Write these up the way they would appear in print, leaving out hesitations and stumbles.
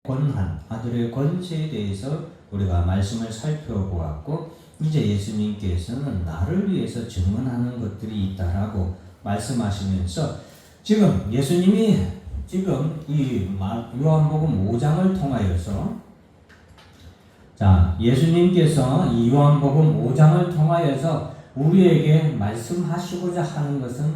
권한, 아들의 권세에 대해서 우리가 말씀을 살펴보았고, 이제 예수님께서는 나를 위해서 증언하는 것들이 있다라고 말씀하시면서 지금 예수님이 지금 이 요한복음 5장을 통하여서 예수님께서 이 요한복음 5장을 통하여서 우리에게 말씀하시고자 하는 것은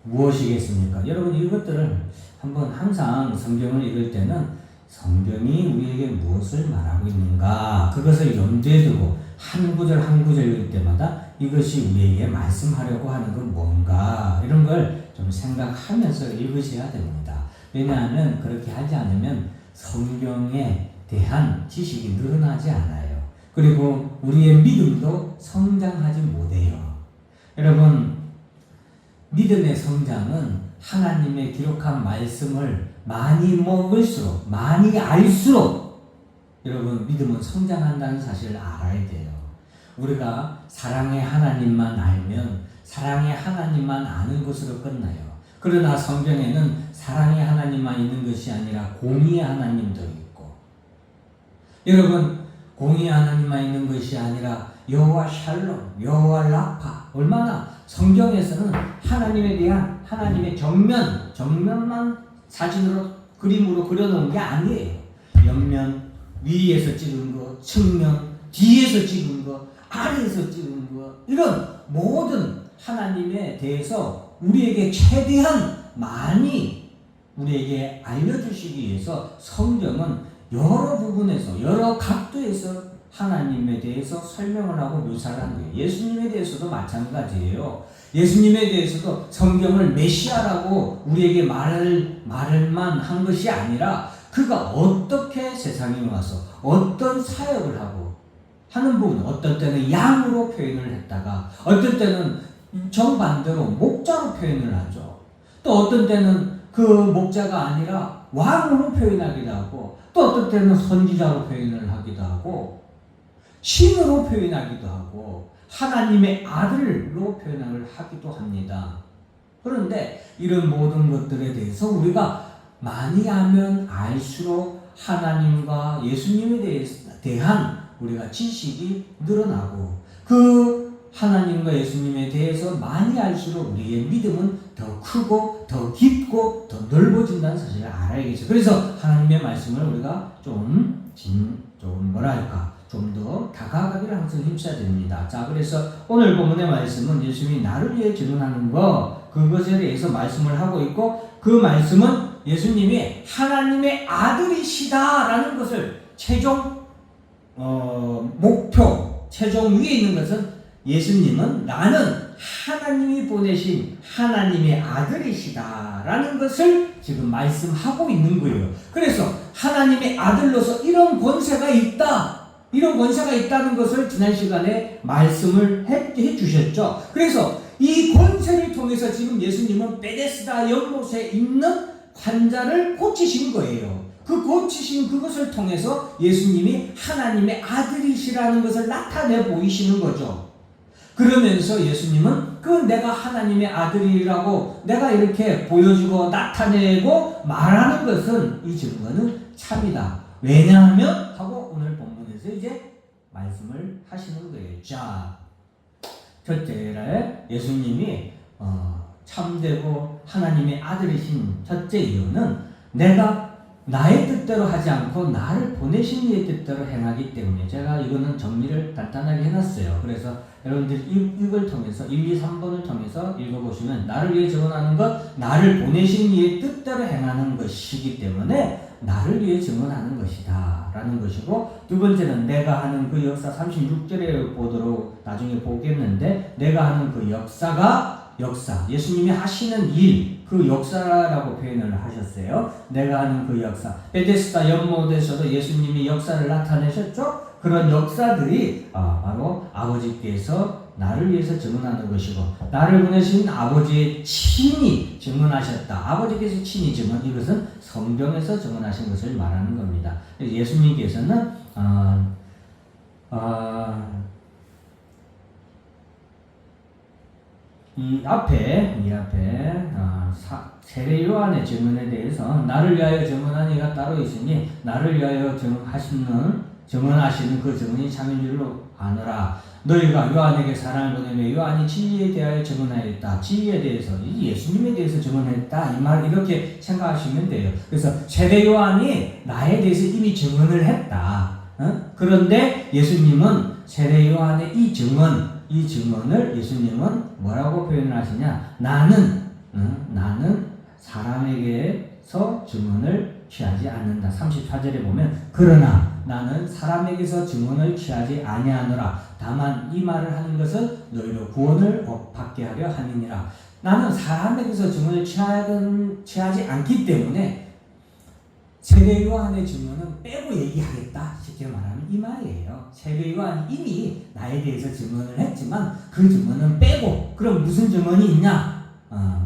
무엇이겠습니까? 여러분 이것들을 한번 항상 성경을 읽을 때는 성경이 우리에게 무엇을 말하고 있는가 그것을 염두에 두고 한 구절 한 구절 읽을 때마다 이것이 우리에게 말씀하려고 하는 건 뭔가 이런 걸 좀 생각하면서 읽으셔야 됩니다. 왜냐하면 그렇게 하지 않으면 성경에 대한 지식이 늘어나지 않아요. 그리고 우리의 믿음도 성장하지 못해요. 여러분 믿음의 성장은 하나님의 기록한 말씀을 많이 먹을수록 많이 알수록 여러분 믿음은 성장한다는 사실을 알아야 돼요. 우리가 사랑의 하나님만 알면 사랑의 하나님만 아는 것으로 끝나요. 그러나 성경에는 사랑의 하나님만 있는 것이 아니라 공의의 하나님도 있고 여러분 공의의 하나님만 있는 것이 아니라 여호와 샬롬, 여호와 라파 얼마나 성경에서는 하나님에 대한 하나님의 정면만 사진으로 그림으로 그려놓은 게 아니에요. 옆면 위에서 찍은 거, 측면 뒤에서 찍은 거, 아래에서 찍은 거 이런 모든 하나님에 대해서 우리에게 최대한 많이 우리에게 알려주시기 위해서 성경은 여러 부분에서 여러 각도에서 하나님에 대해서 설명을 하고 묘사를 하는 거예요. 예수님에 대해서도 마찬가지예요. 예수님에 대해서도 성경을 메시아라고 우리에게 말을만 한 것이 아니라 그가 어떻게 세상에 와서 어떤 사역을 하고 하는 부분 어떤 때는 양으로 표현을 했다가 어떤 때는 정반대로 목자로 표현을 하죠. 또 어떤 때는 그 목자가 아니라 왕으로 표현하기도 하고 또 어떤 때는 선지자로 표현을 하기도 하고 신으로 표현하기도 하고 하나님의 아들로 표현을 하기도 합니다. 그런데 이런 모든 것들에 대해서 우리가 많이 알면 알수록 하나님과 예수님에 대한 우리가 지식이 늘어나고 그 하나님과 예수님에 대해서 많이 알수록 우리의 믿음은 더 크고 더 깊고 더 넓어진다는 사실을 알아야겠죠. 그래서 하나님의 말씀을 우리가 좀 더 다가가기를 항상 힘써야 됩니다. 자, 그래서 오늘 본문의 말씀은 예수님이 나를 위해 증언하는 것 그것에 대해서 말씀을 하고 있고 그 말씀은 예수님이 하나님의 아들이시다라는 것을 최종 목표 최종 위에 있는 것은 예수님은 나는 하나님이 보내신 하나님의 아들이시다라는 것을 지금 말씀하고 있는 거예요. 그래서 하나님의 아들로서 이런 권세가 있다는 것을 지난 시간에 말씀을 해 주셨죠. 그래서 이 권세를 통해서 지금 예수님은 베데스다 연못에 있는 환자를 고치신 거예요. 그 고치신 그것을 통해서 예수님이 하나님의 아들이시라는 것을 나타내 보이시는 거죠. 그러면서 예수님은 그 내가 하나님의 아들이라고 내가 이렇게 보여주고 나타내고 말하는 것은 이 증거는 참이다. 왜냐하면 하고 오늘 본문에서 이제 말씀을 하시는 거예요. 자, 첫째에 예수님이 참되고 하나님의 아들이신 첫째 이유는 내가 나의 뜻대로 하지 않고 나를 보내신 이의 뜻대로 행하기 때문에 제가 이거는 정리를 간단하게 해놨어요. 그래서 여러분들이 이걸 통해서 1, 2, 3번을 통해서 읽어보시면 나를 위해 증언하는 것, 나를 보내신 이의 뜻대로 행하는 것이기 때문에 나를 위해 증언하는 것이다 라는 것이고 두 번째는 내가 하는 그 역사 36절에 보도록 나중에 보겠는데 내가 하는 그 역사 예수님이 하시는 일 그 역사라고 표현을 하셨어요. 내가 하는 그 역사 베데스다 연못에서도 예수님이 역사를 나타내셨죠. 그런 역사들이 바로 아버지께서 나를 위해서 증언하는 것이고 나를 보내신 아버지의 친히 증언하셨다. 아버지께서 친히 증언 이것은 성경에서 증언하신 것을 말하는 겁니다. 예수님께서는 이 앞에 세례 요한의 증언에 대해서 나를 위하여 증언한 이가 따로 있으니 나를 위하여 증언하시는 그 증언이 참인 줄로 아노라. 너희가 요한에게 사랑을 보내며 요한이 진리에 대하여 증언하였다. 진리에 대해서 예수님에 대해서 증언했다. 이 말 이렇게 생각하시면 돼요. 그래서 세례 요한이 나에 대해서 이미 증언을 했다. 그런데 예수님은 세례 요한의 이 증언을 예수님은 뭐라고 표현을 하시냐? 나는 사람에게서 증언을 취하지 않는다. 34절에 보면 그러나 나는 사람에게서 증언을 취하지 아니하노라. 다만 이 말을 하는 것은 너희로 구원을 받게 하려 함이니라. 나는 사람에게서 증언을 취하지 않기 때문에 세례 요한의 증언은 빼고 얘기하겠다. 쉽게 말하면 이 말이에요. 세례 요한이 이미 나에 대해서 증언을 했지만 그 증언은 빼고, 그럼 무슨 증언이 있냐?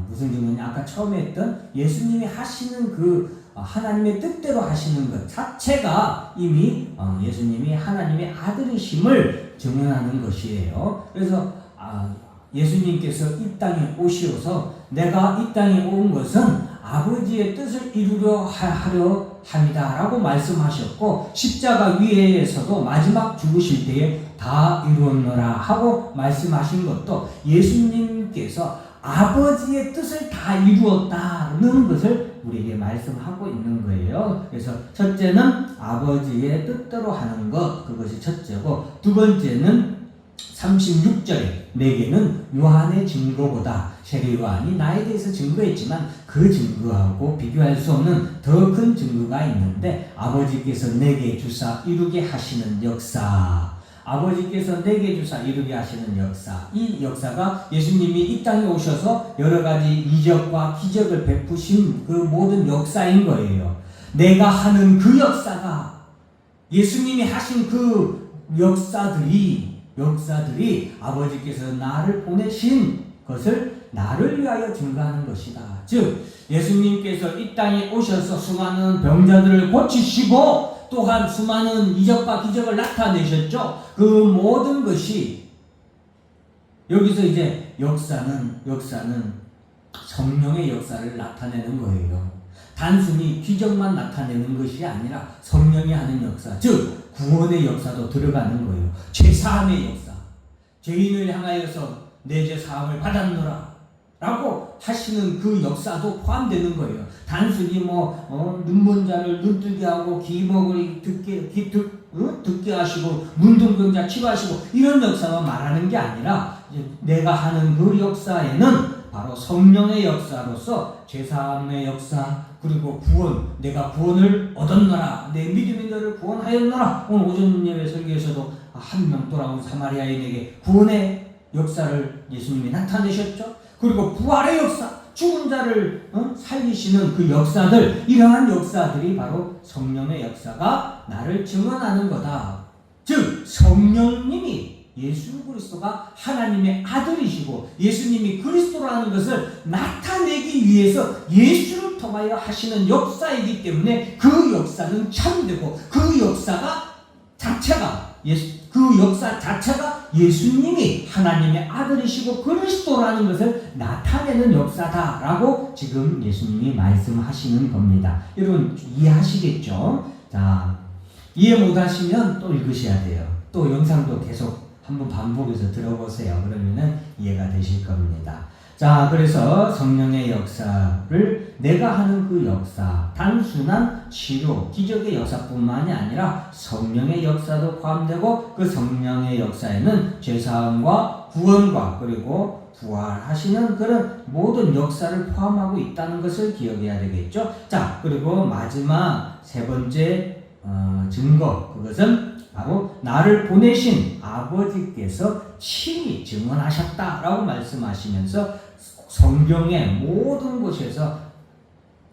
무슨 증언이 아까 처음에 했던 예수님이 하시는 그 하나님의 뜻대로 하시는 것 자체가 이미 예수님이 하나님의 아들이심을 증언하는 것이에요. 그래서 예수님께서 이 땅에 오시어서 내가 이 땅에 온 것은 아버지의 뜻을 이루려 하려 합니다 라고 말씀하셨고, 십자가 위에서도 마지막 죽으실 때에 다 이루었노라 하고 말씀하신 것도 예수님께서 아버지의 뜻을 다 이루었다는 것을 우리에게 말씀하고 있는 거예요. 그래서 첫째는 아버지의 뜻대로 하는 것, 그것이 첫째고, 두 번째는 36절에 내게는 요한의 증거보다, 세례 요한이 나에 대해서 증거했지만 그 증거하고 비교할 수 없는 더 큰 증거가 있는데, 아버지께서 내게 주사 이루게 하시는 역사, 아버지께서 내게 주사 이루게 하시는 역사, 이 역사가 예수님이 이 땅에 오셔서 여러 가지 이적과 기적을 베푸신 그 모든 역사인 거예요. 내가 하는 그 역사가, 예수님이 하신 그 역사들이 아버지께서 나를 보내신 것을 나를 위하여 증거하는 것이다. 즉 예수님께서 이 땅에 오셔서 수많은 병자들을 고치시고 또한 수많은 이적과 기적을 나타내셨죠. 그 모든 것이, 여기서 이제 역사는 성령의 역사를 나타내는 거예요. 단순히 기적만 나타내는 것이 아니라 성령이 하는 역사, 즉 구원의 역사도 들어가는 거예요. 죄사함의 역사, 죄인을 향하여서 내 죄사함을 받았노라 라고 하시는 그 역사도 포함되는 거예요. 단순히 눈먼 자를 눈뜨게 하고 귀먹을 듣게 하시고 문둥병자 치료하시고 이런 역사만 말하는 게 아니라, 내가 하는 그 역사에는 바로 성령의 역사로서 죄사함의 역사, 그리고 구원, 내가 구원을 얻었노라, 내 믿음이 너를 구원하였노라. 오늘 오전 예배 설교에서도 한 명 돌아온 사마리아인에게 구원의 역사를 예수님이 나타내셨죠. 그리고 부활의 역사, 죽은 자를 살리시는 그 역사들, 이러한 역사들이 바로 성령의 역사가 나를 증언하는 거다. 즉 성령님이, 예수 그리스도가 하나님의 아들이시고 예수님이 그리스도라는 것을 나타내기 위해서 예수를 통하여 하시는 역사이기 때문에 그 역사는 참되고, 그 역사 자체가 예수님이 하나님의 아들이시고 그리스도라는 것을 나타내는 역사다라고 지금 예수님이 말씀하시는 겁니다. 여러분 이해하시겠죠? 자, 이해 못하시면 또 읽으셔야 돼요. 또 영상도 계속 한번 반복해서 들어보세요. 그러면은 이해가 되실 겁니다. 자, 그래서 성령의 역사를, 내가 하는 그 역사, 단순한 치료, 기적의 역사뿐만이 아니라 성령의 역사도 포함되고, 그 성령의 역사에는 죄사함과 구원과 그리고 부활하시는 그런 모든 역사를 포함하고 있다는 것을 기억해야 되겠죠. 자, 그리고 마지막 세 번째 증거, 그것은 바로 나를 보내신 아버지께서 친히 증언하셨다라고 말씀하시면서 성경의 모든 곳에서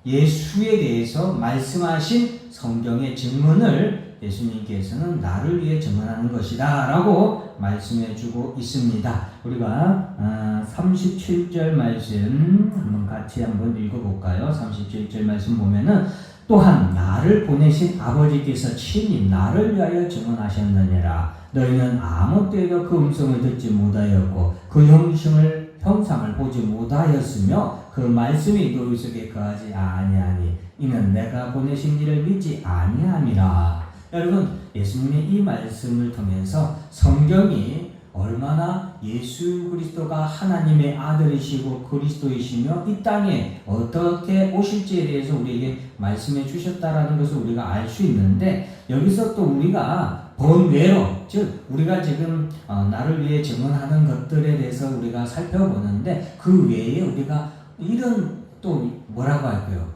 예수에 대해서 말씀하신 성경의 증언을 예수님께서는 나를 위해 증언하는 것이다 라고 말씀해 주고 있습니다. 우리가 37절 말씀 같이 한번 읽어볼까요? 37절 말씀 보면은, 또한 나를 보내신 아버지께서 친히 나를 위하여 증언하셨느니라. 너희는 아무 때에도 그 음성을 듣지 못하였고 그 형식을 평상을 보지 못하였으며 그 말씀이 너희 속에 거하지 아니하니 이는 내가 보내신 이를 믿지 아니함이라. 여러분, 예수님의 이 말씀을 통해서 성경이 얼마나 예수 그리스도가 하나님의 아들이시고 그리스도이시며 이 땅에 어떻게 오실지에 대해서 우리에게 말씀해 주셨다라는 것을 우리가 알 수 있는데, 여기서 또 우리가 번외로, 즉 우리가 지금 나를 위해 증언하는 것들에 대해서 우리가 살펴보는데, 그 외에 우리가 이런 또 뭐라고 할까요?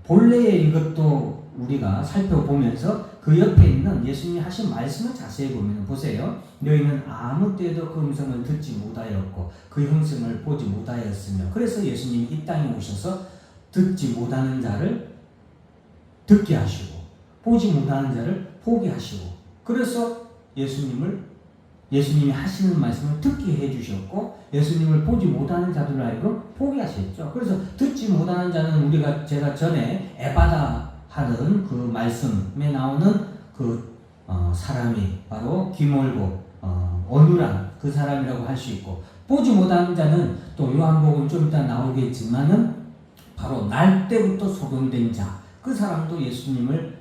본래의 이것도 우리가 살펴보면서 그 옆에 있는 예수님이 하신 말씀을 자세히 보면 보세요. 너희는 아무 때도 그 음성을 듣지 못하였고 그 형상을 보지 못하였으며, 그래서 예수님이 이 땅에 오셔서 듣지 못하는 자를 듣게 하시고 보지 못하는 자를 보게 하시고, 그래서 예수님이 하시는 말씀을 듣게 해주셨고 예수님을 보지 못하는 자들로 하여금 보게 하셨죠. 그래서 듣지 못하는 자는 제가 전에 에바다 하는 그 말씀에 나오는 그 사람이 바로 귀멀고 어눌한 그 사람이라고 할 수 있고, 보지 못하는 자는 또 요한복음 좀 이따 나오겠지만은 바로 날 때부터 소경된 자, 그 사람도 예수님을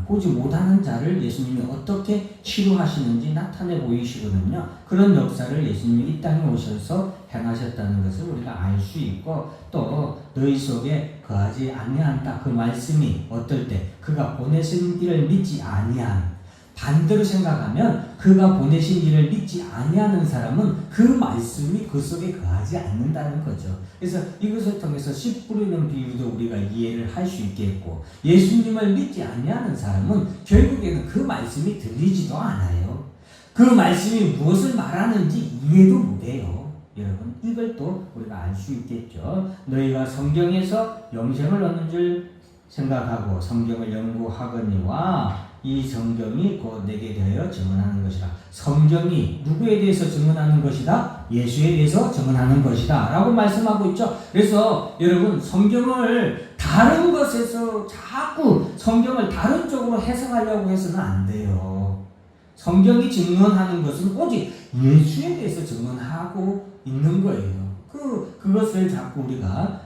보지 못하는 자를 예수님이 어떻게 치료하시는지 나타내 보이시거든요. 그런 역사를 예수님이 이 땅에 오셔서 행하셨다는 것을 우리가 알 수 있고, 또 너희 속에 거하지 아니한다, 그 말씀이 어떨 때 그가 보내신 이를 믿지 아니한, 반대로 생각하면 그가 보내신 이를 믿지 아니하는 사람은 그 말씀이 그 속에 거하지 않는다는 거죠. 그래서 이것을 통해서 씨 뿌리는 비유도 우리가 이해를 할 수 있겠고, 예수님을 믿지 아니하는 사람은 결국에는 그 말씀이 들리지도 않아요. 그 말씀이 무엇을 말하는지 이해도 못해요. 여러분, 이걸 또 우리가 알 수 있겠죠. 너희가 성경에서 영생을 얻는 줄 생각하고 성경을 연구하거니와 이 성경이 곧 내게 대하여 증언하는 것이다. 성경이 누구에 대해서 증언하는 것이다? 예수에 대해서 증언하는 것이다 라고 말씀하고 있죠. 그래서 여러분, 성경을 다른 것에서 자꾸 성경을 다른 쪽으로 해석하려고 해서는 안 돼요. 성경이 증언하는 것은 오직 예수에 대해서 증언하고 있는 거예요. 그것을 자꾸 우리가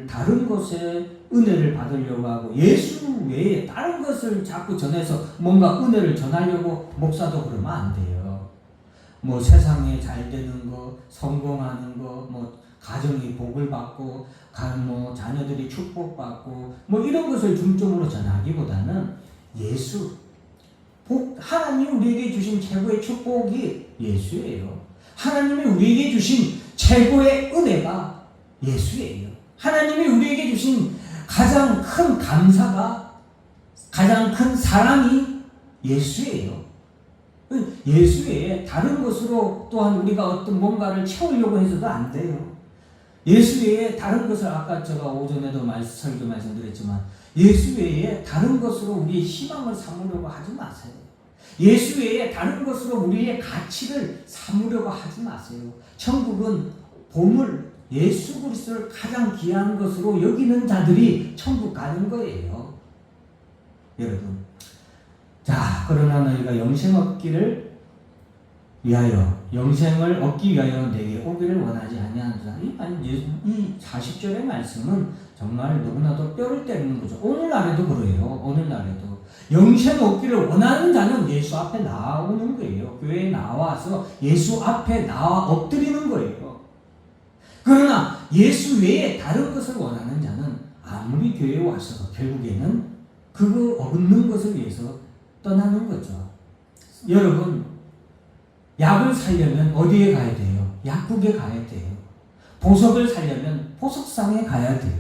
다른 것에 은혜를 받으려고 하고 예수 외에 다른 것을 자꾸 전해서 뭔가 은혜를 전하려고 목사도 그러면 안 돼요. 뭐 세상에 잘 되는 거, 성공하는 거, 뭐 가정이 복을 받고, 뭐 자녀들이 축복받고, 뭐 이런 것을 중점으로 전하기보다는 예수, 하나님이 우리에게 주신 최고의 축복이 예수예요. 하나님이 우리에게 주신 최고의 은혜가 예수예요. 하나님이 우리에게 주신 가장 큰 감사가, 가장 큰 사랑이 예수예요. 예수 외에 다른 것으로 또한 우리가 어떤 뭔가를 채우려고 해서도 안 돼요. 예수 외에 다른 것을, 아까 제가 오전에도 설교 말씀드렸지만, 예수 외에 다른 것으로 우리의 희망을 삼으려고 하지 마세요. 예수 외에 다른 것으로 우리의 가치를 삼으려고 하지 마세요. 천국은 보물, 예수 그리스도를 가장 귀한 것으로 여기는 자들이 천국 가는 거예요. 여러분, 자, 그러나 너희가 영생을 얻기 위하여 내게 오기를 원하지 아니하노라. 이 40절의 말씀은 정말 너무나도 뼈를 때리는 거죠. 오늘날에도 그래요. 오늘날에도 영생 얻기를 원하는 자는 예수 앞에 나오는 거예요. 교회에 나와서 예수 앞에 나와 엎드리는 거예요. 그러나 예수 외에 다른 것을 원하는 자는 아무리 교회에 와서 결국에는 그거 얻는 것을 위해서 떠나는 거죠. 여러분, 약을 사려면 어디에 가야 돼요? 약국에 가야 돼요. 보석을 사려면 보석상에 가야 돼요.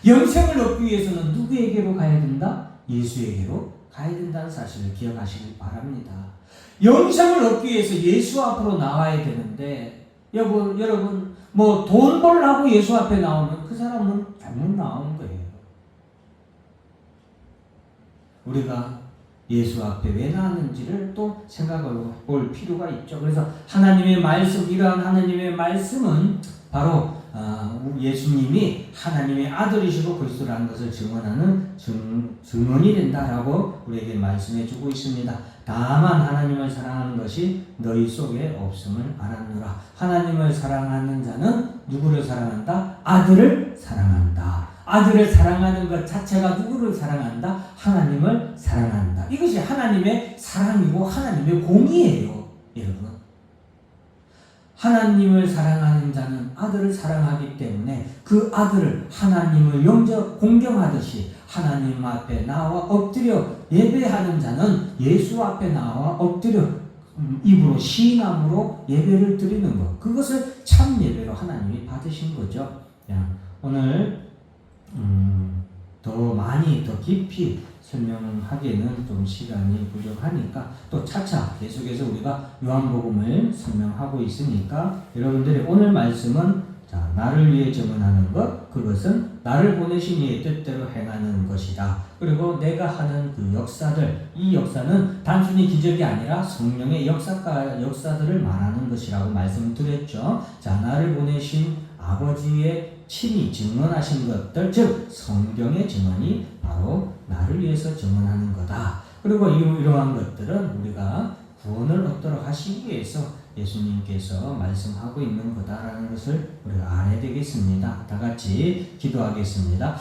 영생을 얻기 위해서는 누구에게로 가야 된다? 예수에게로 가야 된다는 사실을 기억하시길 바랍니다. 영생을 얻기 위해서 예수 앞으로 나와야 되는데, 여러분, 뭐 돈 벌라고 예수 앞에 나오면 그 사람은 잘못 나오는 거예요. 우리가 예수 앞에 왜 나왔는지를 또 생각해 볼 필요가 있죠. 그래서 하나님의 말씀, 이러한 하나님의 말씀은 바로 예수님이 하나님의 아들이시고 그리스도라는 것을 증언하는 증언이 된다라고 우리에게 말씀해 주고 있습니다. 다만 하나님을 사랑하는 것이 너희 속에 없음을 알았노라. 하나님을 사랑하는 자는 누구를 사랑한다? 아들을 사랑한다. 아들을 사랑하는 것 자체가 누구를 사랑한다? 하나님을 사랑한다. 이것이 하나님의 사랑이고 하나님의 공의예요, 여러분. 하나님을 사랑하는 자는 아들을 사랑하기 때문에 그 아들을 하나님을 공경하듯이 하나님 앞에 나와 엎드려 예배하는 자는 예수 앞에 나와 엎드려 입으로 시인함으로 예배를 드리는 것, 그것을 참 예배로 하나님이 받으신 거죠. 오늘 더 많이 더 깊이 설명하기에는 좀 시간이 부족하니까 또 차차 계속해서 우리가 요한복음을 설명하고 있으니까 여러분들의 오늘 말씀은 나를 위해 증언하는 것, 그것은 나를 보내신 이의 뜻대로 행하는 것이다. 그리고 내가 하는 그 역사들, 이 역사는 단순히 기적이 아니라 성령의 역사들을 말하는 것이라고 말씀드렸죠. 나를 보내신 아버지의 친히 증언하신 것들, 즉 성경의 증언이 바로 나를 위해서 증언하는 거다. 그리고 이러한 것들은 우리가 구원을 얻도록 하시기 위해서 예수님께서 말씀하고 있는 거다라는 것을 우리가 알아야 되겠습니다. 다 같이 기도하겠습니다.